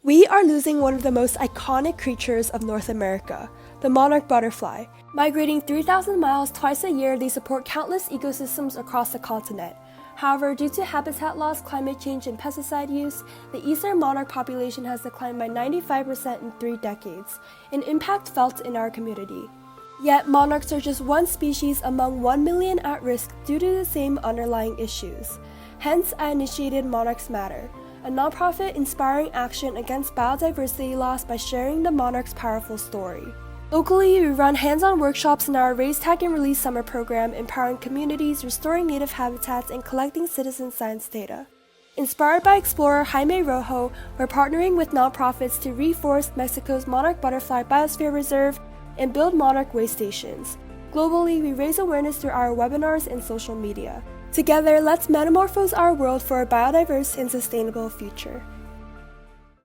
We are losing one of the most iconic creatures of North America, the monarch butterfly. Migrating 3,000 miles twice a year, they support countless ecosystems across the continent. However, due to habitat loss, climate change, and pesticide use, the eastern monarch population has declined by 95% in 3 decades, an impact felt in our community. Yet, monarchs are just one species among 1 million at risk due to the same underlying issues. Hence, I initiated Monarchs Matter, a nonprofit inspiring action against biodiversity loss by sharing the monarch's powerful story. Locally, we run hands-on workshops in our Raise, Tag, and Release summer program, empowering communities, restoring native habitats, and collecting citizen science data. Inspired by explorer Jaime Rojo, we're partnering with nonprofits to reforest Mexico's monarch butterfly biosphere reserve and build monarch way stations. Globally, we raise awareness through our webinars and social media. Together, let's metamorphose our world for a biodiverse and sustainable future.